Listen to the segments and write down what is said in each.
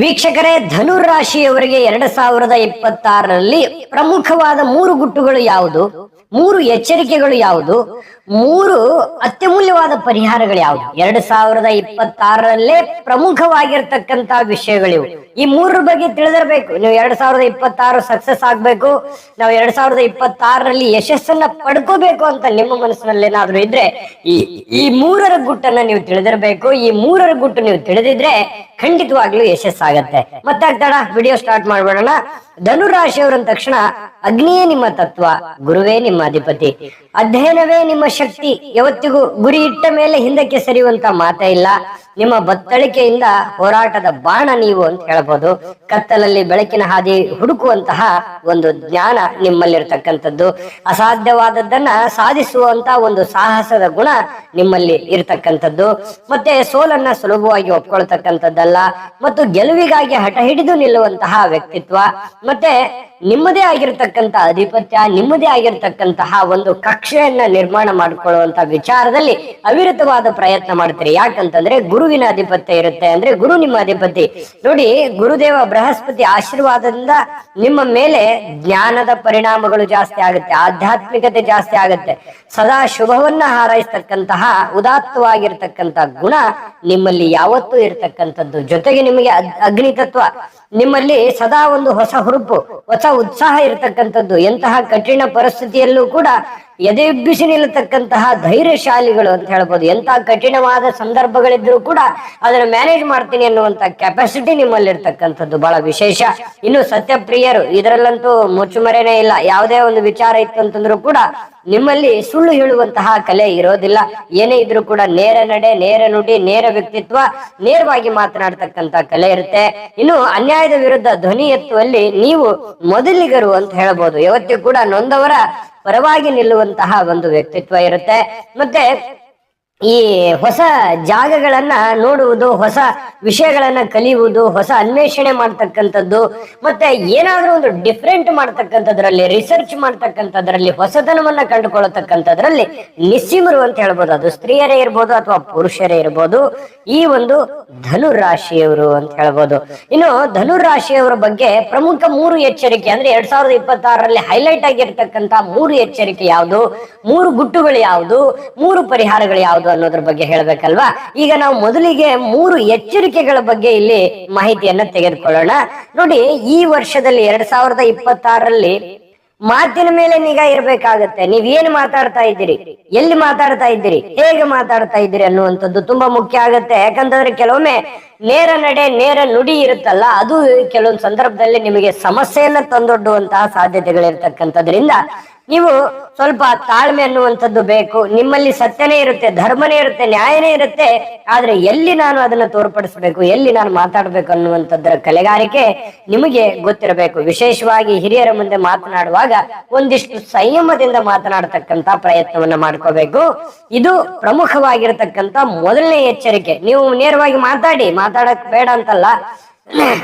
ವೀಕ್ಷಕರೇ, ಧನುರಾಶಿಯವರಿಗೆ 2026ರಲ್ಲಿ ಪ್ರಮುಖವಾದ 3 ಗುಟ್ಟುಗಳು ಯಾವುದು, 3 ಎಚ್ಚರಿಕೆಗಳು ಯಾವುದು, 3 ಅತ್ಯಮೂಲ್ಯವಾದ ಪರಿಹಾರಗಳು ಯಾವುದು, 2026ರಲ್ಲೇ ಪ್ರಮುಖವಾಗಿರ್ತಕ್ಕಂತ ವಿಷಯಗಳಿವು. ಈ 3 ಬಗ್ಗೆ ತಿಳಿದಿರಬೇಕು. ನೀವು 2026 ಸಕ್ಸಸ್ ಆಗ್ಬೇಕು, ನಾವು 2026ರಲ್ಲಿ ಯಶಸ್ಸನ್ನ ಪಡ್ಕೋಬೇಕು ಅಂತ ನಿಮ್ಮ ಮನಸ್ಸಿನಲ್ಲಿ ಏನಾದ್ರೂ ಇದ್ರೆ ಈ 3ರ ಗುಟ್ಟನ್ನ ನೀವು ತಿಳಿದಿರಬೇಕು. ಈ 3ರ ಗುಟ್ಟು ನೀವು ತಿಳಿದಿದ್ರೆ ಖಂಡಿತವಾಗ್ಲೂ ಯಶಸ್ಸಾಗತ್ತೆ. ಮತ್ತಾಗ್ತಾಡ ವಿಡಿಯೋ ಸ್ಟಾರ್ಟ್ ಮಾಡ್ಬೇಡೋಣ. ಧನುರಾಶಿಯವರಂದ ತಕ್ಷಣ ಅಗ್ನಿಯೇ ನಿಮ್ಮ ತತ್ವ, ಗುರುವೇ ನಿಮ್ಮ ಅಧಿಪತಿ, ಅಧ್ಯಯನವೇ ನಿಮ್ಮ ಶಕ್ತಿ. ಯಾವತ್ತಿಗೂ ಗುರಿ ಇಟ್ಟ ಮೇಲೆ ಹಿಂದಕ್ಕೆ ಸರಿಯುವಂತ ಮಾತೇ ಇಲ್ಲ. ನಿಮ್ಮ ಬತ್ತಳಿಕೆಯಿಂದ ಹೋರಾಟದ ಬಾಣ ನೀವು ಅಂತ ಹೇಳ್ಬೋದು. ಕತ್ತಲಲ್ಲಿ ಬೆಳಕಿನ ಹಾದಿ ಹುಡುಕುವಂತಹ ಒಂದು ಜ್ಞಾನ ನಿಮ್ಮಲ್ಲಿರ್ತಕ್ಕಂಥದ್ದು, ಅಸಾಧ್ಯವಾದದ್ದನ್ನ ಸಾಧಿಸುವಂತ ಒಂದು ಸಾಹಸದ ಗುಣ ನಿಮ್ಮಲ್ಲಿ ಇರ್ತಕ್ಕಂಥದ್ದು, ಮತ್ತೆ ಸೋಲನ್ನ ಸುಲಭವಾಗಿ ಒಪ್ಕೊಳ್ತಕ್ಕಂಥದ್ದಲ್ಲ, ಮತ್ತು ಗೆಲುವಿಗಾಗಿ ಹಠ ಹಿಡಿದು ನಿಲ್ಲುವಂತಹ ವ್ಯಕ್ತಿತ್ವ, ಮತ್ತೆ ನಿಮ್ಮದೇ ಆಗಿರ್ತಕ್ಕಂಥ ಅಧಿಪತ್ಯ, ನಿಮ್ಮದೇ ಆಗಿರ್ತಕ್ಕಂತಹ ಒಂದು ಕಕ್ಷೆಯನ್ನ ನಿರ್ಮಾಣ ಮಾಡಿಕೊಳ್ಳುವಂತ ವಿಚಾರದಲ್ಲಿ ಅವಿರತವಾದ ಪ್ರಯತ್ನ ಮಾಡ್ತೀರಿ. ಯಾಕಂತಂದ್ರೆ ಗುರುವಿನ ಅಧಿಪತ್ಯ ಇರುತ್ತೆ, ಅಂದ್ರೆ ಗುರು ನಿಮ್ಮ ಅಧಿಪತಿ. ನೋಡಿ, ಗುರುದೇವ ಬೃಹಸ್ಪತಿ ಆಶೀರ್ವಾದದಿಂದ ನಿಮ್ಮ ಮೇಲೆ ಜ್ಞಾನದ ಪರಿಣಾಮಗಳು ಜಾಸ್ತಿ ಆಗುತ್ತೆ, ಆಧ್ಯಾತ್ಮಿಕತೆ ಜಾಸ್ತಿ ಆಗುತ್ತೆ, ಸದಾ ಶುಭವನ್ನ ಹಾರೈಸ್ತಕ್ಕಂತಹ ಉದಾತ್ತವಾಗಿರ್ತಕ್ಕಂಥ ಗುಣ ನಿಮ್ಮಲ್ಲಿ ಯಾವತ್ತೂ ಇರ್ತಕ್ಕಂಥದ್ದು. ಜೊತೆಗೆ ನಿಮಗೆ ಅಗ್ನಿ ತತ್ವ, ನಿಮ್ಮಲ್ಲಿ ಸದಾ ಒಂದು ಹೊಸ ಹುರುಪು, ಹೊಸ ಉತ್ಸಾಹ ಇರತಕ್ಕಂಥದ್ದು. ಎಂತಹ ಕಠಿಣ ಪರಿಸ್ಥಿತಿಯಲ್ಲೂ ಕೂಡ ಎದೆಬ್ಬಿಸಿ ನಿಲ್ಲತಕ್ಕಂತಹ ಧೈರ್ಯಶಾಲಿಗಳು ಅಂತ ಹೇಳ್ಬೋದು. ಎಂತಹ ಕಠಿಣವಾದ ಸಂದರ್ಭಗಳಿದ್ರೂ ಕೂಡ ಅದನ್ನ ಮ್ಯಾನೇಜ್ ಮಾಡ್ತೀನಿ ಅನ್ನುವಂತ ಕೆಪಾಸಿಟಿ ನಿಮ್ಮಲ್ಲಿ ಇರ್ತಕ್ಕಂಥದ್ದು ಬಹಳ ವಿಶೇಷ. ಇನ್ನು ಸತ್ಯಪ್ರಿಯರು, ಇದರಲ್ಲಂತೂ ಮುಚ್ಚುಮರೆನೇ ಇಲ್ಲ. ಯಾವುದೇ ಒಂದು ವಿಚಾರ ಇತ್ತು ಅಂತಂದ್ರೂ ಕೂಡ ನಿಮ್ಮಲ್ಲಿ ಸುಳ್ಳು ಹೇಳುವಂತಹ ಕಲೆ ಇರೋದಿಲ್ಲ. ಏನೇ ಇದ್ರೂ ಕೂಡ ನೇರ ನಡೆ, ನೇರ ನುಡಿ, ನೇರ ವ್ಯಕ್ತಿತ್ವ, ನೇರವಾಗಿ ಮಾತನಾಡ್ತಕ್ಕಂತ ಕಲೆ ಇರುತ್ತೆ. ಇನ್ನು ಅನ್ಯಾಯದ ವಿರುದ್ಧ ಧ್ವನಿ ಎತ್ತುವಲ್ಲಿ ನೀವು ಮೊದಲಿಗರು ಅಂತ ಹೇಳ್ಬೋದು. ಯಾವತ್ತಿಗೂ ಕೂಡ ನೊಂದವರ ಪರವಾಗಿ ನಿಲ್ಲುವಂತಹ ಒಂದು ವ್ಯಕ್ತಿತ್ವ ಇರುತ್ತೆ. ಮತ್ತೆ ಈ ಹೊಸ ಜಾಗಗಳನ್ನ ನೋಡುವುದು, ಹೊಸ ವಿಷಯಗಳನ್ನ ಕಲಿಯುವುದು, ಹೊಸ ಅನ್ವೇಷಣೆ ಮಾಡ್ತಕ್ಕಂಥದ್ದು, ಮತ್ತೆ ಏನಾದ್ರೂ ಒಂದು ಡಿಫ್ರೆಂಟ್ ಮಾಡ್ತಕ್ಕಂಥದ್ರಲ್ಲಿ, ರಿಸರ್ಚ್ ಮಾಡ್ತಕ್ಕಂಥದ್ರಲ್ಲಿ, ಹೊಸತನವನ್ನ ಕಂಡುಕೊಳ್ಳತಕ್ಕಂಥದ್ರಲ್ಲಿ ನಿಸ್ಸೀಮರು ಅಂತ ಹೇಳ್ಬೋದು. ಅದು ಸ್ತ್ರೀಯರೇ ಇರ್ಬೋದು ಅಥವಾ ಪುರುಷರೇ ಇರ್ಬೋದು. ಈ ಒಂದು ಧನುರಾಶಿಯವರು ಅಂತ ಹೇಳ್ಬೋದು. ಇನ್ನು ಧನುರಾಶಿಯವರ ಬಗ್ಗೆ ಪ್ರಮುಖ 3 ಎಚ್ಚರಿಕೆ, ಅಂದ್ರೆ 2026ರಲ್ಲಿ ಹೈಲೈಟ್ ಆಗಿರ್ತಕ್ಕಂಥ 3 ಎಚ್ಚರಿಕೆ ಯಾವುದು, 3 ಗುಟ್ಟುಗಳು ಯಾವುದು, 3 ಪರಿಹಾರಗಳು ಯಾವುದು ಅನ್ನೋದ್ರ ಬಗ್ಗೆ ಹೇಳ್ಬೇಕಲ್ವಾ. ಈಗ ನಾವು ಮೊದಲಿಗೆ 3 ಎಚ್ಚರಿಕೆಗಳ ಬಗ್ಗೆ ಇಲ್ಲಿ ಮಾಹಿತಿಯನ್ನ ತೆಗೆದುಕೊಳ್ಳೋಣ. ನೋಡಿ, ಈ ವರ್ಷದಲ್ಲಿ 2026ರಲ್ಲಿ ಮಾತಿನ ಮೇಲೆ ನಿಗಾ ಇರ್ಬೇಕಾಗತ್ತೆ. ನೀವೇನು ಮಾತಾಡ್ತಾ ಇದ್ದೀರಿ, ಎಲ್ಲಿ ಮಾತಾಡ್ತಾ ಇದ್ದೀರಿ, ಹೇಗೆ ಮಾತಾಡ್ತಾ ಇದ್ದೀರಿ ಅನ್ನುವಂಥದ್ದು ತುಂಬಾ ಮುಖ್ಯ ಆಗತ್ತೆ. ಯಾಕಂತಂದ್ರೆ ಕೆಲವೊಮ್ಮೆ ನೇರ ನಡೆ, ನೇರ ನುಡಿ ಇರುತ್ತಲ್ಲ, ಅದು ಕೆಲವೊಂದು ಸಂದರ್ಭದಲ್ಲಿ ನಿಮಗೆ ಸಮಸ್ಯೆಯನ್ನ ತಂದೊಡ್ಡುವಂತಹ ಸಾಧ್ಯತೆಗಳಿರ್ತಕ್ಕಂಥದ್ರಿಂದ ನೀವು ಸ್ವಲ್ಪ ತಾಳ್ಮೆ ಅನ್ನುವಂಥದ್ದು ಬೇಕು. ನಿಮ್ಮಲ್ಲಿ ಸತ್ಯನೇ ಇರುತ್ತೆ, ಧರ್ಮನೇ ಇರುತ್ತೆ, ನ್ಯಾಯನೇ ಇರುತ್ತೆ. ಆದ್ರೆ ಎಲ್ಲಿ ನಾನು ಅದನ್ನ ತೋರ್ಪಡಿಸ್ಬೇಕು, ಎಲ್ಲಿ ನಾನು ಮಾತಾಡ್ಬೇಕು ಅನ್ನುವಂಥದ್ರ ಕಲೆಗಾರಿಕೆ ನಿಮಗೆ ಗೊತ್ತಿರಬೇಕು. ವಿಶೇಷವಾಗಿ ಹಿರಿಯರ ಮುಂದೆ ಮಾತನಾಡುವಾಗ ಒಂದಿಷ್ಟು ಸಂಯಮದಿಂದ ಮಾತನಾಡತಕ್ಕಂತ ಪ್ರಯತ್ನವನ್ನ ಮಾಡ್ಕೋಬೇಕು. ಇದು ಪ್ರಮುಖವಾಗಿರತಕ್ಕಂತ ಮೊದಲನೇ ಎಚ್ಚರಿಕೆ. ನೀವು ನೇರವಾಗಿ ಮಾತಾಡಕ್ ಬೇಡ ಅಂತಲ್ಲ,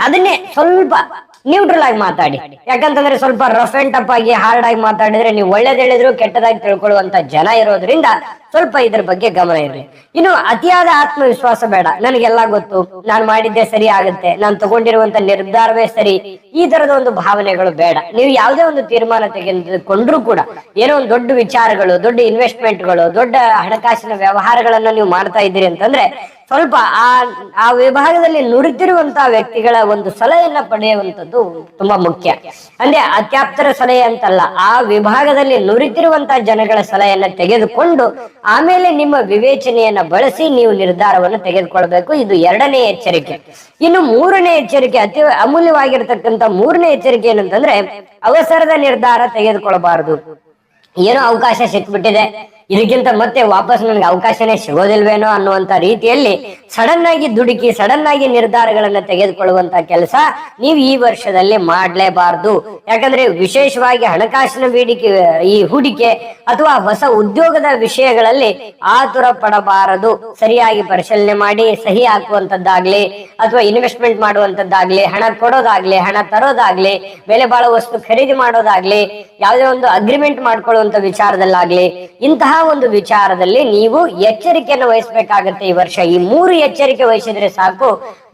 ಅದನ್ನೇ ಸ್ವಲ್ಪ ನ್ಯೂಟ್ರಲ್ ಆಗಿ ಮಾತಾಡಿ. ಯಾಕಂತಂದ್ರೆ ಸ್ವಲ್ಪ ರಫ್ ಅಂಡ್ ಟಫ್ ಆಗಿ, ಹಾರ್ಡ್ ಆಗಿ ಮಾತಾಡಿದ್ರೆ ನೀವು ಒಳ್ಳೇದ್ ಹೇಳಿದ್ರು ಕೆಟ್ಟದಾಗಿ ತಿಳ್ಕೊಳ್ಳುವಂತ ಜನ ಇರೋದ್ರಿಂದ ಸ್ವಲ್ಪ ಇದ್ರ ಬಗ್ಗೆ ಗಮನ ಇರಲಿ. ಇನ್ನು ಅತಿಯಾದ ಆತ್ಮವಿಶ್ವಾಸ ಬೇಡ. ನನಗೆಲ್ಲ ಗೊತ್ತು, ನಾನು ಮಾಡಿದ್ದೆ ಸರಿ ಆಗುತ್ತೆ, ನಾನು ತಗೊಂಡಿರುವಂತ ನಿರ್ಧಾರವೇ ಸರಿ, ಈ ತರದ ಒಂದು ಭಾವನೆಗಳು ಬೇಡ. ನೀವು ಯಾವುದೇ ಒಂದು ತೀರ್ಮಾನ ತೆಗೆದುಕೊಂಡ್ರು ಕೂಡ, ಏನೋ ಒಂದು ದೊಡ್ಡ ವಿಚಾರಗಳು, ದೊಡ್ಡ ಇನ್ವೆಸ್ಟ್ಮೆಂಟ್ಗಳು, ದೊಡ್ಡ ಹಣಕಾಸಿನ ವ್ಯವಹಾರಗಳನ್ನ ನೀವು ಮಾಡ್ತಾ ಇದ್ದೀರಿ ಅಂತಂದ್ರೆ ಸ್ವಲ್ಪ ಆ ವಿಭಾಗದಲ್ಲಿ ನುರಿತಿರುವಂತಹ ವ್ಯಕ್ತಿಗಳ ಒಂದು ಸಲಹೆಯನ್ನ ಪಡೆಯುವಂಥದ್ದು ತುಂಬಾ ಮುಖ್ಯ. ಅಂದ್ರೆ ಅತ್ಯಾಪ್ತರ ಸಲಹೆ ಅಂತಲ್ಲ, ಆ ವಿಭಾಗದಲ್ಲಿ ನುರಿತಿರುವಂತಹ ಜನಗಳ ಸಲಹೆಯನ್ನ ತೆಗೆದುಕೊಂಡು ಆಮೇಲೆ ನಿಮ್ಮ ವಿವೇಚನೆಯನ್ನ ಬಳಸಿ ನೀವು ನಿರ್ಧಾರವನ್ನು ತೆಗೆದುಕೊಳ್ಬೇಕು. ಇದು 2ನೇ ಎಚ್ಚರಿಕೆ. ಇನ್ನು 3ನೇ ಎಚ್ಚರಿಕೆ, ಅತಿ ಅಮೂಲ್ಯವಾಗಿರ್ತಕ್ಕಂಥ 3ನೇ ಎಚ್ಚರಿಕೆ ಏನಂತಂದ್ರೆ ಅವಸರದ ನಿರ್ಧಾರ ತೆಗೆದುಕೊಳ್ಳಬಾರದು. ಏನೋ ಅವಕಾಶ ಸಿಕ್ಬಿಟ್ಟಿದೆ, ಇದಕ್ಕಿಂತ ಮತ್ತೆ ವಾಪಸ್ ನನಗೆ ಅವಕಾಶನೇ ಸಿಗೋದಿಲ್ವೇನೋ ಅನ್ನುವಂತ ರೀತಿಯಲ್ಲಿ ಸಡನ್ ಆಗಿ ದುಡುಕಿ, ಸಡನ್ ಆಗಿ ನಿರ್ಧಾರಗಳನ್ನ ತೆಗೆದುಕೊಳ್ಳುವಂತ ಕೆಲಸ ನೀವು ಈ ವರ್ಷದಲ್ಲಿ ಮಾಡ್ಲೇಬಾರ್ದು. ಯಾಕಂದ್ರೆ ವಿಶೇಷವಾಗಿ ಹಣಕಾಸಿನ ಈ ಹೂಡಿಕೆ ಅಥವಾ ಹೊಸ ಉದ್ಯೋಗದ ವಿಷಯಗಳಲ್ಲಿ ಆತುರ ಪಡಬಾರದು. ಸರಿಯಾಗಿ ಪರಿಶೀಲನೆ ಮಾಡಿ ಸಹಿ ಹಾಕುವಂತದ್ದಾಗ್ಲಿ, ಅಥವಾ ಇನ್ವೆಸ್ಟ್ಮೆಂಟ್ ಮಾಡುವಂತದ್ದಾಗ್ಲಿ, ಹಣ ಕೊಡೋದಾಗ್ಲಿ, ಹಣ ತರೋದಾಗ್ಲಿ, ಬೆಲೆ ಬಾಳುವ ವಸ್ತು ಖರೀದಿ ಮಾಡೋದಾಗ್ಲಿ, ಯಾವುದೇ ಒಂದು ಅಗ್ರಿಮೆಂಟ್ ಮಾಡ್ಕೊಳ್ಳುವಂತ ವಿಚಾರದಲ್ಲಾಗ್ಲಿ, ಇಂತಹ ಒಂದು ವಿಚಾರದಲ್ಲಿ ನೀವು ಎಚ್ಚರಿಕೆಯನ್ನು ವಹಿಸಬೇಕಾಗತ್ತೆ ಈ ವರ್ಷ. ಈ 3 ಎಚ್ಚರಿಕೆ ವಹಿಸಿದ್ರೆ ಸಾಕು,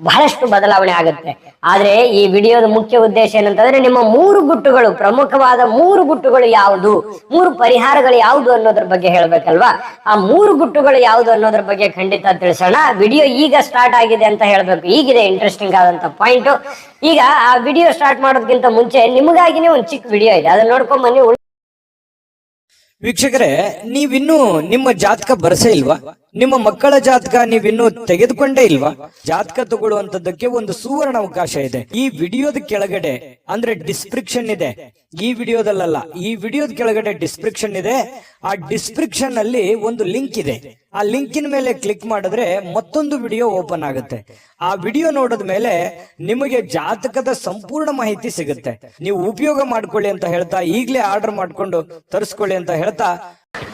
ಬಹಳಷ್ಟು ಬದಲಾವಣೆ ಆಗುತ್ತೆ. ಆದ್ರೆ ಈ ವಿಡಿಯೋದ ಮುಖ್ಯ ಉದ್ದೇಶ ಏನಂತಂದ್ರೆ ನಿಮ್ಮ 3 ಗುಟ್ಟುಗಳು, ಪ್ರಮುಖವಾದ 3 ಗುಟ್ಟುಗಳು ಯಾವುದು, 3 ಪರಿಹಾರಗಳು ಯಾವುದು ಅನ್ನೋದ್ರ ಬಗ್ಗೆ ಹೇಳ್ಬೇಕಲ್ವಾ. ಆ 3 ಗುಟ್ಟುಗಳು ಯಾವುದು ಅನ್ನೋದ್ರ ಬಗ್ಗೆ ಖಂಡಿತ ತಿಳಿಸೋಣ. ವಿಡಿಯೋ ಈಗ ಸ್ಟಾರ್ಟ್ ಆಗಿದೆ ಅಂತ ಹೇಳ್ಬೇಕು. ಈಗಿದೆ ಇಂಟ್ರೆಸ್ಟಿಂಗ್ ಆದಂತ ಪಾಯಿಂಟ್. ಈಗ ಆ ವಿಡಿಯೋ ಸ್ಟಾರ್ಟ್ ಮಾಡೋದಕ್ಕಿಂತ ಮುಂಚೆ ನಿಮಗಾಗಿನೇ ಒಂದು ಚಿಕ್ಕ ವಿಡಿಯೋ ಇದೆ, ಅದನ್ನ ನೋಡ್ಕೊಂಡ್ ಬನ್ನಿ. ವೀಕ್ಷಕರೇ, ನೀವಿನ್ನೂ ನಿಮ್ಮ ಜಾತಕ ಬರಸೇ ಇಲ್ವಾ? ನಿಮ್ಮ ಮಕ್ಕಳ ಜಾತಕ ನೀವಿನ್ನೂ ತೆಗೆದುಕೊಂಡೇ ಇಲ್ವಾ? ಜಾತಕ ತಗೊಳ್ಳುವಂತದ್ದಕ್ಕೆ ಒಂದು ಸುವರ್ಣ ಅವಕಾಶ ಇದೆ. ಈ ವಿಡಿಯೋದ ಕೆಳಗಡೆ ಅಂದ್ರೆ ಡಿಸ್ಕ್ರಿಪ್ಷನ್ ಇದೆ, ಈ ವಿಡಿಯೋದಲ್ಲ, ಈ ವಿಡಿಯೋದ ಕೆಳಗಡೆ ಡಿಸ್ಕ್ರಿಪ್ಷನ್ ಇದೆ. ಆ ಡಿಸ್ಕ್ರಿಪ್ಷನ್ ಅಲ್ಲಿ ಒಂದು ಲಿಂಕ್ ಇದೆ. ಆ ಲಿಂಕಿನ ಮೇಲೆ ಕ್ಲಿಕ್ ಮಾಡಿದ್ರೆ ಮತ್ತೊಂದು ವಿಡಿಯೋ ಓಪನ್ ಆಗುತ್ತೆ. ಆ ವಿಡಿಯೋ ನೋಡಿದ ಮೇಲೆ ನಿಮಗೆ ಜಾತಕದ ಸಂಪೂರ್ಣ ಮಾಹಿತಿ ಸಿಗುತ್ತೆ. ನೀವು ಉಪಯೋಗ ಮಾಡ್ಕೊಳ್ಳಿ ಅಂತ ಹೇಳ್ತಾ, ಈಗಲೇ ಆರ್ಡರ್ ಮಾಡ್ಕೊಂಡು ತರಿಸ್ಕೊಳ್ಳಿ ಅಂತ ಹೇಳ್ತಾ.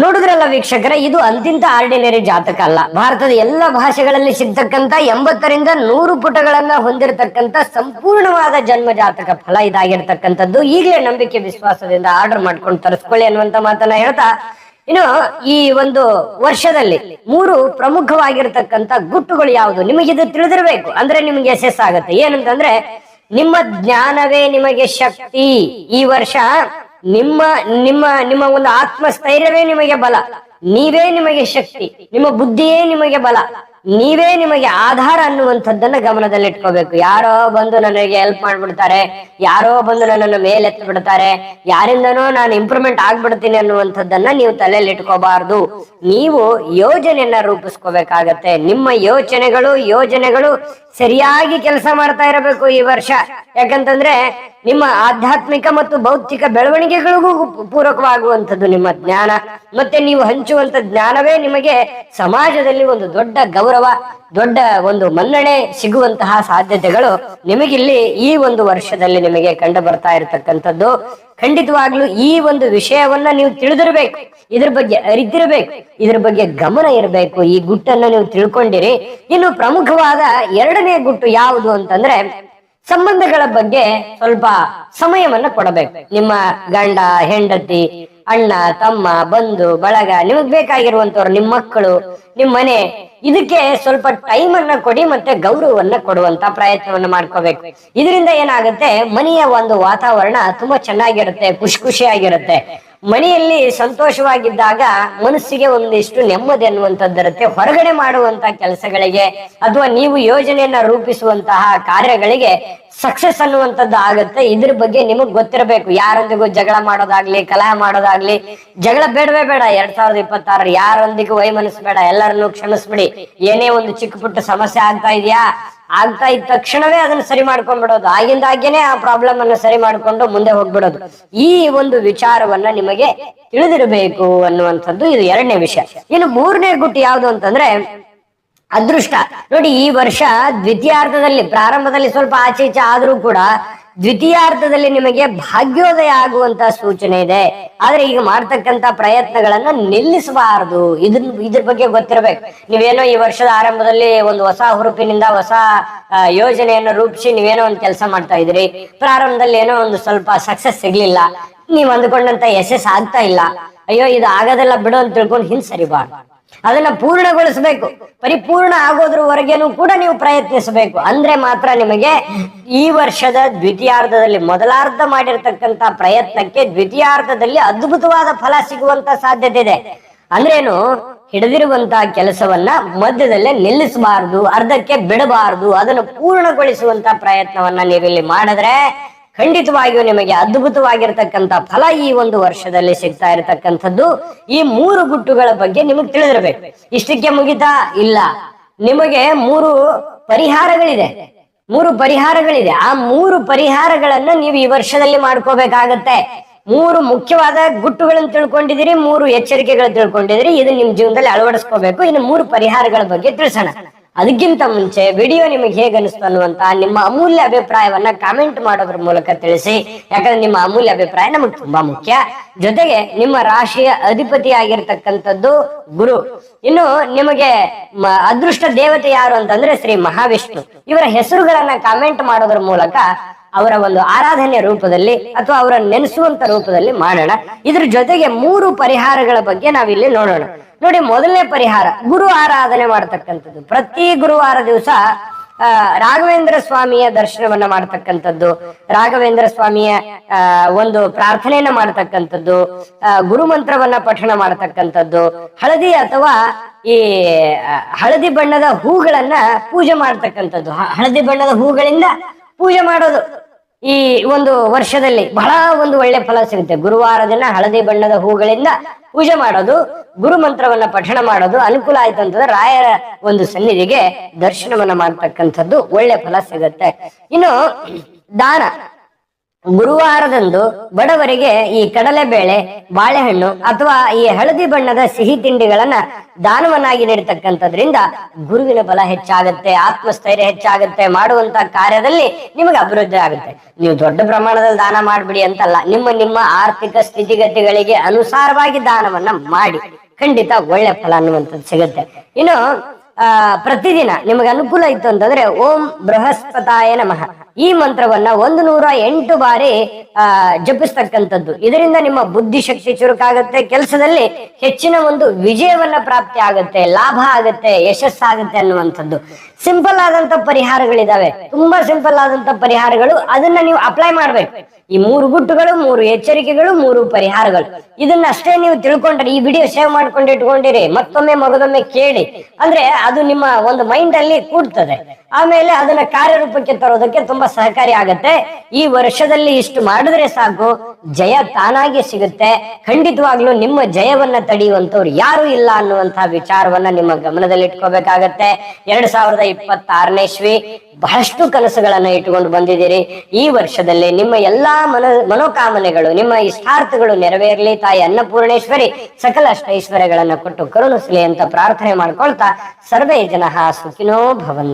ನೋಡಿದ್ರಲ್ಲ ವೀಕ್ಷಕರ, ಇದು ಅಂತಿಂತ ಆರ್ಡಿನರಿ ಜಾತಕ ಅಲ್ಲ. ಭಾರತದ ಎಲ್ಲ ಭಾಷೆಗಳಲ್ಲಿ ಸಿಗ್ತಕ್ಕಂತ 80ರಿಂದ 100 ಪುಟಗಳನ್ನ ಹೊಂದಿರತಕ್ಕಂತ ಸಂಪೂರ್ಣವಾದ ಜನ್ಮ ಜಾತಕ ಫಲ ಇದಾಗಿರ್ತಕ್ಕಂಥದ್ದು. ಈಗಲೇ ನಂಬಿಕೆ ವಿಶ್ವಾಸದಿಂದ ಆರ್ಡರ್ ಮಾಡ್ಕೊಂಡು ತರಿಸ್ಕೊಳ್ಳಿ ಅನ್ನುವಂತ ಮಾತನ್ನ ಹೇಳ್ತಾ, ಇನ್ನು ಈ ಒಂದು ವರ್ಷದಲ್ಲಿ 3 ಪ್ರಮುಖವಾಗಿರ್ತಕ್ಕಂಥ ಗುಟ್ಟುಗಳು ಯಾವುದು ನಿಮಗಿದು ತಿಳಿದಿರ್ಬೇಕು. ಅಂದ್ರೆ ನಿಮ್ಗೆ ಯಶಸ್ಸಾಗತ್ತೆ. ಏನಂತಂದ್ರೆ, ನಿಮ್ಮ ಜ್ಞಾನವೇ ನಿಮಗೆ ಶಕ್ತಿ. ಈ ವರ್ಷ ನಿಮ್ಮ ನಿಮ್ಮ ನಿಮ್ಮ ಒಂದು ಆತ್ಮಸ್ಥೈರ್ಯವೇ ನಿಮಗೆ ಬಲ, ನೀವೇ ನಿಮಗೆ ಶಕ್ತಿ, ನಿಮ್ಮ ಬುದ್ಧಿಯೇ ನಿಮಗೆ ಬಲ, ನೀವೇ ನಿಮಗೆ ಆಧಾರ ಅನ್ನುವಂಥದ್ದನ್ನ ಗಮನದಲ್ಲಿಟ್ಕೋಬೇಕು. ಯಾರೋ ಬಂದು ನನಗೆ ಹೆಲ್ಪ್ ಮಾಡ್ಬಿಡ್ತಾರೆ, ಯಾರೋ ಬಂದು ನನ್ನನ್ನು ಮೇಲೆತ್ತು ಬಿಡ್ತಾರೆ, ಯಾರಿಂದನೋ ನಾನು ಇಂಪ್ರೂವ್ಮೆಂಟ್ ಆಗ್ಬಿಡ್ತೀನಿ ಅನ್ನುವಂಥದ್ದನ್ನ ನೀವು ತಲೆಯಲ್ಲಿ ಇಟ್ಕೋಬಾರ್ದು. ನೀವು ಯೋಜನೆಯನ್ನ ರೂಪಿಸ್ಕೋಬೇಕಾಗತ್ತೆ. ನಿಮ್ಮ ಯೋಜನೆಗಳು ಸರಿಯಾಗಿ ಕೆಲಸ ಮಾಡ್ತಾ ಇರಬೇಕು ಈ ವರ್ಷ. ಯಾಕಂತಂದ್ರೆ ನಿಮ್ಮ ಆಧ್ಯಾತ್ಮಿಕ ಮತ್ತು ಭೌತಿಕ ಬೆಳವಣಿಗೆಗಳಿಗೂ ಪೂರಕವಾಗುವಂಥದ್ದು ನಿಮ್ಮ ಜ್ಞಾನ. ಮತ್ತೆ ನೀವು ಹಂಚುವಂತ ಜ್ಞಾನವೇ ನಿಮಗೆ ಸಮಾಜದಲ್ಲಿ ಒಂದು ದೊಡ್ಡ ಗೌರವ, ದೊಡ್ಡ ಒಂದು ಮನ್ನಣೆ ಸಿಗುವಂತಹ ಸಾಧ್ಯತೆಗಳು ನಿಮಗಿಲ್ಲಿ ಈ ಒಂದು ವರ್ಷದಲ್ಲಿ ನಿಮಗೆ ಕಂಡು ಬರ್ತಾ ಇರತಕ್ಕಂಥದ್ದು. ಖಂಡಿತವಾಗ್ಲೂ ಈ ಒಂದು ವಿಷಯವನ್ನ ನೀವು ತಿಳಿದಿರ್ಬೇಕು, ಇದ್ರ ಬಗ್ಗೆ ಅರಿತಿರ್ಬೇಕು, ಇದ್ರ ಬಗ್ಗೆ ಗಮನ ಇರಬೇಕು. ಈ ಗುಟ್ಟನ್ನ ನೀವು ತಿಳ್ಕೊಂಡಿರಿ. ಇನ್ನು ಪ್ರಮುಖವಾದ 2ನೇ ಗುಟ್ಟು ಯಾವುದು ಅಂತಂದ್ರೆ, ಸಂಬಂಧಗಳ ಬಗ್ಗೆ ಸ್ವಲ್ಪ ಸಮಯವನ್ನ ಕೊಡಬೇಕು. ನಿಮ್ಮ ಗಂಡ, ಹೆಂಡತಿ, ಅಣ್ಣ, ತಮ್ಮ, ಬಂಧು ಬಳಗ, ನಿಮಗ್ ಬೇಕಾಗಿರುವಂತವ್ರು, ನಿಮ್ಮ ಮಕ್ಕಳು, ನಿಮ್ ಮನೆ, ಇದಕ್ಕೆ ಸ್ವಲ್ಪ ಟೈಮ್ ಅನ್ನ ಕೊಡಿ, ಮತ್ತೆ ಗೌರವವನ್ನ ಕೊಡುವಂತ ಪ್ರಯತ್ನವನ್ನ ಮಾಡ್ಕೋಬೇಕು. ಇದರಿಂದ ಏನಾಗುತ್ತೆ, ಮನೆಯ ಒಂದು ವಾತಾವರಣ ತುಂಬಾ ಚೆನ್ನಾಗಿರುತ್ತೆ, ಖುಷಿಯಾಗಿರುತ್ತೆ. ಮನೆಯಲ್ಲಿ ಸಂತೋಷವಾಗಿದ್ದಾಗ ಮನಸ್ಸಿಗೆ ಒಂದಿಷ್ಟು ನೆಮ್ಮದಿ ಅನ್ನುವಂಥದ್ದಿರುತ್ತೆ. ಹೊರಗಡೆ ಮಾಡುವಂತಹ ಕೆಲಸಗಳಿಗೆ ಅಥವಾ ನೀವು ಯೋಜನೆಯನ್ನ ರೂಪಿಸುವಂತಹ ಕಾರ್ಯಗಳಿಗೆ ಸಕ್ಸಸ್ ಅನ್ನುವಂಥದ್ದು ಆಗುತ್ತೆ. ಇದ್ರ ಬಗ್ಗೆ ನಿಮಗ್ ಗೊತ್ತಿರಬೇಕು. ಯಾರೊಂದಿಗೂ ಜಗಳ ಮಾಡೋದಾಗ್ಲಿ, ಕಲಹ ಮಾಡೋದಾಗ್ಲಿ, ಜಗಳ ಬೇಡವೇ ಬೇಡ. 2026 ಯಾರೊಂದಿಗೂ ವೈಮನಸ್ ಬೇಡ, ಎಲ್ಲರನ್ನು ಕ್ಷಮಿಸ್ಬಿಡಿ. ಏನೇ ಒಂದು ಚಿಕ್ಕ ಪುಟ್ಟ ಸಮಸ್ಯೆ ಆಗ್ತಾ ಇದ್ದ ತಕ್ಷಣವೇ ಅದನ್ನ ಸರಿ ಮಾಡ್ಕೊಂಡ್ಬಿಡೋದು, ಆಗಿಂದಾಗೇನೆ ಆ ಪ್ರಾಬ್ಲಮ್ ಅನ್ನು ಸರಿ ಮಾಡ್ಕೊಂಡು ಮುಂದೆ ಹೋಗ್ಬಿಡೋದು. ಈ ಒಂದು ವಿಚಾರವನ್ನ ನಿಮಗೆ ತಿಳಿದಿರಬೇಕು ಅನ್ನುವಂಥದ್ದು ಇದು 2ನೇ ವಿಷಯ. ಇನ್ನು 3ನೇ ಗುಟ್ಟು ಯಾವುದು ಅಂತಂದ್ರೆ, ಅದೃಷ್ಟ. ನೋಡಿ, ಈ ವರ್ಷ ದ್ವಿತೀಯಾರ್ಧದಲ್ಲಿ, ಪ್ರಾರಂಭದಲ್ಲಿ ಸ್ವಲ್ಪ ಆಚೆ ಈಚೆ ಆದ್ರೂ ಕೂಡ ದ್ವಿತೀಯಾರ್ಧದಲ್ಲಿ ನಿಮಗೆ ಭಾಗ್ಯೋದಯ ಆಗುವಂತ ಸೂಚನೆ ಇದೆ. ಆದ್ರೆ ಈಗ ಮಾಡ್ತಕ್ಕಂತ ಪ್ರಯತ್ನಗಳನ್ನ ನಿಲ್ಲಿಸಬಾರದು. ಇದ್ರ ಬಗ್ಗೆ ಗೊತ್ತಿರಬೇಕು. ನೀವೇನೋ ಈ ವರ್ಷದ ಆರಂಭದಲ್ಲಿ ಒಂದು ಹೊಸ ಹುರುಪಿನಿಂದ ಹೊಸ ಯೋಜನೆಯನ್ನು ರೂಪಿಸಿ ನೀವೇನೋ ಒಂದು ಕೆಲಸ ಮಾಡ್ತಾ ಇದ್ರಿ. ಪ್ರಾರಂಭದಲ್ಲಿ ಏನೋ ಒಂದು ಸ್ವಲ್ಪ ಸಕ್ಸಸ್ ಸಿಗ್ಲಿಲ್ಲ, ನೀವ್ ಅಂದ್ಕೊಂಡಂತ ಯಶಸ್ಸು ಆಗ್ತಾ ಇಲ್ಲ, ಅಯ್ಯೋ ಇದು ಆಗೋದೆಲ್ಲ ಬಿಡು ಅಂತ ತಿಳ್ಕೊಂಡು ಹಿಂದ್ ಸರಿಬಾರ್ದು. ಅದನ್ನ ಪೂರ್ಣಗೊಳಿಸಬೇಕು. ಪರಿಪೂರ್ಣ ಆಗೋದ್ರವರೆಗೇನು ಕೂಡ ನೀವು ಪ್ರಯತ್ನಿಸಬೇಕು. ಅಂದ್ರೆ ಮಾತ್ರ ನಿಮಗೆ ಈ ವರ್ಷದ ದ್ವಿತೀಯಾರ್ಧದಲ್ಲಿ, ಮೊದಲಾರ್ಧ ಮಾಡಿರ್ತಕ್ಕಂತ ಪ್ರಯತ್ನಕ್ಕೆ ದ್ವಿತೀಯಾರ್ಧದಲ್ಲಿ ಅದ್ಭುತವಾದ ಫಲ ಸಿಗುವಂತ ಸಾಧ್ಯತೆ ಇದೆ. ಅಂದ್ರೇನು, ಹಿಡಿದಿರುವಂತಹ ಕೆಲಸವನ್ನ ಮಧ್ಯದಲ್ಲೇ ನಿಲ್ಲಿಸಬಾರದು, ಅರ್ಧಕ್ಕೆ ಬಿಡಬಾರದು. ಅದನ್ನು ಪೂರ್ಣಗೊಳಿಸುವಂತ ಪ್ರಯತ್ನವನ್ನ ನೀವಿಲ್ಲಿ ಮಾಡಿದ್ರೆ ಖಂಡಿತವಾಗಿಯೂ ನಿಮಗೆ ಅದ್ಭುತವಾಗಿರ್ತಕ್ಕಂಥ ಫಲ ಈ ಒಂದು ವರ್ಷದಲ್ಲಿ ಸಿಗ್ತಾ ಇರತಕ್ಕಂಥದ್ದು. ಈ 3 ಗುಟ್ಟುಗಳ ಬಗ್ಗೆ ನಿಮಗೆ ತಿಳಿದಿರಬೇಕು. ಇಷ್ಟಕ್ಕೆ ಮುಗಿತಾ? ಇಲ್ಲ, ನಿಮಗೆ 3 ಪರಿಹಾರಗಳಿದೆ. 3 ಪರಿಹಾರಗಳಿದೆ. ಆ 3 ಪರಿಹಾರಗಳನ್ನ ನೀವು ಈ ವರ್ಷದಲ್ಲಿ ಮಾಡ್ಕೋಬೇಕಾಗತ್ತೆ. 3 ಮುಖ್ಯವಾದ ಗುಟ್ಟುಗಳನ್ನು ತಿಳ್ಕೊಂಡಿದ್ದೀರಿ, 3 ಎಚ್ಚರಿಕೆಗಳು ತಿಳ್ಕೊಂಡಿದ್ದೀರಿ. ಇದು ನಿಮ್ ಜೀವನದಲ್ಲಿ ಅಳವಡಿಸ್ಕೋಬೇಕು. ಇನ್ನು 3 ಪರಿಹಾರಗಳ ಬಗ್ಗೆ ತಿಳಿಸೋಣ. ಅದಕ್ಕಿಂತ ಮುಂಚೆ ವಿಡಿಯೋ ನಿಮಗೆ ಹೇಗೆ ಅನಿಸ್ತು ಅನ್ನುವಂತ ನಿಮ್ಮ ಅಮೂಲ್ಯ ಅಭಿಪ್ರಾಯವನ್ನ ಕಾಮೆಂಟ್ ಮಾಡೋದ್ರ ಮೂಲಕ ತಿಳಿಸಿ. ಯಾಕಂದ್ರೆ ನಿಮ್ಮ ಅಮೂಲ್ಯ ಅಭಿಪ್ರಾಯ ನಮಗೆ ತುಂಬಾ ಮುಖ್ಯ. ಜೊತೆಗೆ ನಿಮ್ಮ ರಾಶಿಯ ಅಧಿಪತಿ ಆಗಿರ್ತಕ್ಕಂಥದ್ದು ಗುರು. ಇನ್ನು ನಿಮಗೆ ಅದೃಷ್ಟ ದೇವತೆ ಯಾರು ಅಂತಂದ್ರೆ ಶ್ರೀ ಮಹಾವಿಷ್ಣು. ಇವರ ಹೆಸರುಗಳನ್ನ ಕಾಮೆಂಟ್ ಮಾಡೋದ್ರ ಮೂಲಕ ಅವರ ಒಂದು ಆರಾಧನೆ ರೂಪದಲ್ಲಿ ಅಥವಾ ಅವರ ನೆನೆಸುವಂತ ರೂಪದಲ್ಲಿ ಮಾಡೋಣ. ಇದ್ರ ಜೊತೆಗೆ 3 ಪರಿಹಾರಗಳ ಬಗ್ಗೆ ನಾವಿಲ್ಲಿ ನೋಡೋಣ. ನೋಡಿ, ಮೊದಲನೇ ಪರಿಹಾರ ಗುರು ಆರಾಧನೆ ಮಾಡ್ತಕ್ಕಂಥದ್ದು. ಪ್ರತಿ ಗುರುವಾರ ದಿವಸ ರಾಘವೇಂದ್ರ ಸ್ವಾಮಿಯ ದರ್ಶನವನ್ನ ಮಾಡ್ತಕ್ಕಂಥದ್ದು, ರಾಘವೇಂದ್ರ ಸ್ವಾಮಿಯ ಒಂದು ಪ್ರಾರ್ಥನೆಯನ್ನ ಮಾಡ್ತಕ್ಕಂಥದ್ದು, ಗುರುಮಂತ್ರವನ್ನ ಪಠಣ ಮಾಡ್ತಕ್ಕಂಥದ್ದು, ಹಳದಿ ಅಥವಾ ಈ ಹಳದಿ ಬಣ್ಣದ ಹೂಗಳನ್ನ ಪೂಜೆ ಮಾಡ್ತಕ್ಕಂಥದ್ದು. ಹಳದಿ ಬಣ್ಣದ ಹೂಗಳಿಂದ ಪೂಜೆ ಮಾಡೋದು ಈ ಒಂದು ವರ್ಷದಲ್ಲಿ ಬಹಳ ಒಂದು ಒಳ್ಳೆ ಫಲ ಸಿಗುತ್ತೆ. ಗುರುವಾರ ದಿನ ಹಳದಿ ಬಣ್ಣದ ಹೂಗಳಿಂದ ಪೂಜೆ ಮಾಡೋದು, ಗುರು ಮಂತ್ರವನ್ನ ಪಠಣ ಮಾಡೋದು, ಅನುಕೂಲ ಆಯ್ತು ಅಂತಂದ್ರೆ ರಾಯರ ಒಂದು ಸನ್ನಿಧಿಗೆ ದರ್ಶನವನ್ನ ಮಾಡ್ತಕ್ಕಂಥದ್ದು ಒಳ್ಳೆ ಫಲ ಸಿಗುತ್ತೆ. ಇನ್ನು ದಾನ, ಗುರುವಾರದಂದು ಬಡವರಿಗೆ ಈ ಕಡಲೆಬೇಳೆ, ಬಾಳೆಹಣ್ಣು ಅಥವಾ ಈ ಹಳದಿ ಬಣ್ಣದ ಸಿಹಿ ತಿಂಡಿಗಳನ್ನ ದಾನವನ್ನಾಗಿ ನೀಡತಕ್ಕಂಥದ್ರಿಂದ ಗುರುವಿನ ಬಲ ಹೆಚ್ಚಾಗುತ್ತೆ, ಆತ್ಮಸ್ಥೈರ್ಯ ಹೆಚ್ಚಾಗುತ್ತೆ, ಮಾಡುವಂತ ಕಾರ್ಯದಲ್ಲಿ ನಿಮಗೆ ಅಭಿವೃದ್ಧಿ ಆಗುತ್ತೆ. ನೀವು ದೊಡ್ಡ ಪ್ರಮಾಣದಲ್ಲಿ ದಾನ ಮಾಡ್ಬಿಡಿ ಅಂತಲ್ಲ, ನಿಮ್ಮ ಆರ್ಥಿಕ ಸ್ಥಿತಿಗತಿಗಳಿಗೆ ಅನುಸಾರವಾಗಿ ದಾನವನ್ನ ಮಾಡಿ, ಖಂಡಿತ ಒಳ್ಳೆ ಫಲ ಅನ್ನುವಂಥದ್ದು ಸಿಗುತ್ತೆ. ಇನ್ನು ಪ್ರತಿದಿನ ನಿಮಗೆ ಅನುಕೂಲ ಇತ್ತು ಅಂತಂದ್ರೆ ಓಂ ಬೃಹಸ್ಪತಾಯ ನಮಃ ಈ ಮಂತ್ರವನ್ನ 108 ಬಾರಿ ಜಪಿಸ್ತಕ್ಕಂಥದ್ದು. ಇದರಿಂದ ನಿಮ್ಮ ಬುದ್ಧಿಶಕ್ತಿ ಚುರುಕಾಗುತ್ತೆ, ಕೆಲಸದಲ್ಲಿ ಹೆಚ್ಚಿನ ಒಂದು ವಿಜಯವನ್ನ ಪ್ರಾಪ್ತಿ ಆಗುತ್ತೆ, ಲಾಭ ಆಗುತ್ತೆ, ಯಶಸ್ಸಾಗುತ್ತೆ ಅನ್ನುವಂಥದ್ದು. ಸಿಂಪಲ್ ಆದಂತ ಪರಿಹಾರಗಳಿದಾವೆ, ತುಂಬಾ ಸಿಂಪಲ್ ಆದಂತ ಪರಿಹಾರಗಳು. ಅದನ್ನ ನೀವು ಅಪ್ಲೈ ಮಾಡ್ಬೇಕು. ಈ 3 ಗುಟ್ಟುಗಳು, 3 ಎಚ್ಚರಿಕೆಗಳು, 3 ಪರಿಹಾರಗಳು, ಇದನ್ನ ಅಷ್ಟೇ ನೀವು ತಿಳ್ಕೊಂಡ್ರೆ, ಈ ವಿಡಿಯೋ ಸೇವ್ ಮಾಡ್ಕೊಂಡು ಇಟ್ಕೊಂಡಿರಿ, ಮತ್ತೊಮ್ಮೆ ಮಗದೊಮ್ಮೆ ಕೇಳಿ, ಅಂದ್ರೆ ಅದು ನಿಮ್ಮ ಒಂದು ಮೈಂಡ್ ಅಲ್ಲಿ ಕೂಡ್ತದೆ. ಆಮೇಲೆ ಅದನ್ನ ಕಾರ್ಯರೂಪಕ್ಕೆ ತರೋದಕ್ಕೆ ತುಂಬಾ ಸಹಕಾರಿ ಆಗತ್ತೆ. ಈ ವರ್ಷದಲ್ಲಿ ಇಷ್ಟು ಮಾಡಿದ್ರೆ ಸಾಕು, ಜಯ ತಾನಾಗಿ ಸಿಗುತ್ತೆ. ಖಂಡಿತವಾಗ್ಲೂ ನಿಮ್ಮ ಜಯವನ್ನ ತಡೆಯುವಂತವ್ರು ಯಾರು ಇಲ್ಲ ಅನ್ನುವಂತಹ ವಿಚಾರವನ್ನ ನಿಮ್ಮ ಗಮನದಲ್ಲಿ ಇಟ್ಕೋಬೇಕಾಗತ್ತೆ. 2026ನೇ ಇಸ್ವಿ ಬಹಳಷ್ಟು ಕನಸುಗಳನ್ನ ಇಟ್ಟುಕೊಂಡು ಬಂದಿದ್ದೀರಿ. ಈ ವರ್ಷದಲ್ಲಿ ನಿಮ್ಮ ಎಲ್ಲಾ ಮನೋಕಾಮನೆಗಳು, ನಿಮ್ಮ ಇಷ್ಟಾರ್ಥಗಳು ನೆರವೇರಲಿ. ತಾಯಿ ಅನ್ನಪೂರ್ಣೇಶ್ವರಿ ಸಕಲ ಅಷ್ಟೈಶ್ವರ್ಯಗಳನ್ನ ಕೊಟ್ಟು ಕರುಣಿಸಲಿ ಅಂತ ಪ್ರಾರ್ಥನೆ ಮಾಡ್ಕೊಳ್ತಾ, ಸರ್ವೇ ಜನಃ ಸುಖಿನೋ ಭವಂತು.